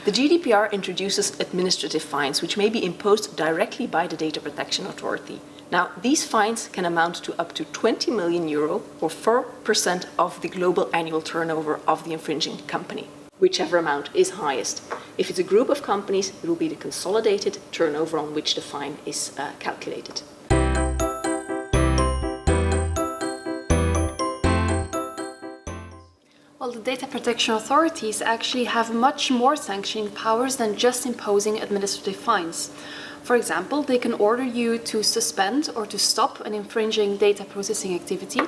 The GDPR introduces administrative fines, which may be imposed directly by the Data Protection Authority. Now, these fines can amount to up to 20 million euro or 4% of the global annual turnover of the infringing company, whichever amount is highest. If it's a group of companies, it will be the consolidated turnover on which the fine is calculated. Well, the data protection authorities actually have much more sanctioning powers than just imposing administrative fines. For example, they can order you to suspend or to stop an infringing data processing activity.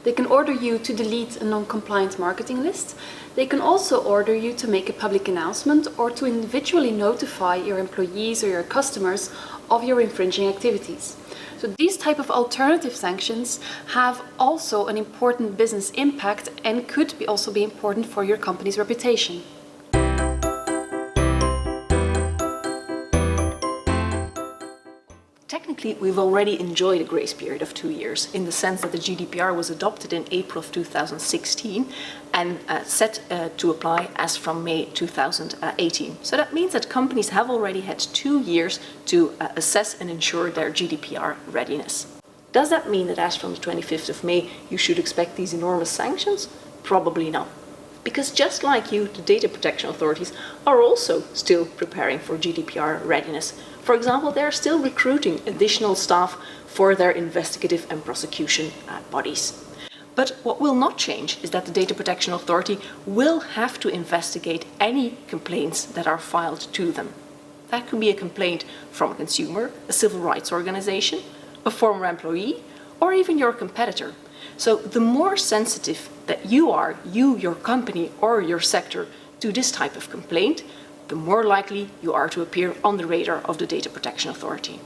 They can order you to delete a non-compliant marketing list. They can also order you to make a public announcement or to individually notify your employees or your customers of your infringing activities. So these type of alternative sanctions have also an important business impact and could also be important for your company's reputation. Technically, we've already enjoyed a grace period of 2 years in the sense that the GDPR was adopted in April of 2016 and set to apply as from May 2018. So that means that companies have already had 2 years to assess and ensure their GDPR readiness. Does that mean that as from the 25th of May, you should expect these enormous sanctions? Probably not. Because just like you, the data protection authorities are also still preparing for GDPR readiness. For example, they are still recruiting additional staff for their investigative and prosecution bodies. But what will not change is that the Data Protection Authority will have to investigate any complaints that are filed to them. That could be a complaint from a consumer, a civil rights organization, a former employee, or even your competitor. So the more sensitive that you are, your company or your sector, to this type of complaint, the more likely you are to appear on the radar of the Data Protection Authority.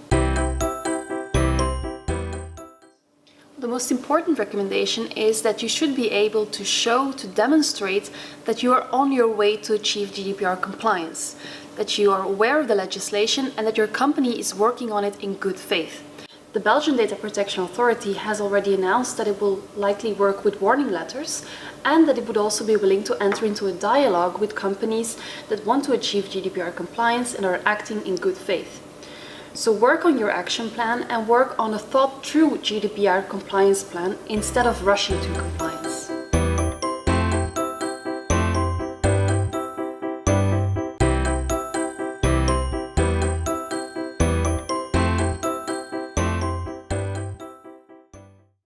The most important recommendation is that you should be able to show, to demonstrate that you are on your way to achieve GDPR compliance, that you are aware of the legislation and that your company is working on it in good faith. The Belgian Data Protection Authority has already announced that it will likely work with warning letters and that it would also be willing to enter into a dialogue with companies that want to achieve GDPR compliance and are acting in good faith. So work on your action plan and work on a thought-through GDPR compliance plan instead of rushing to compliance.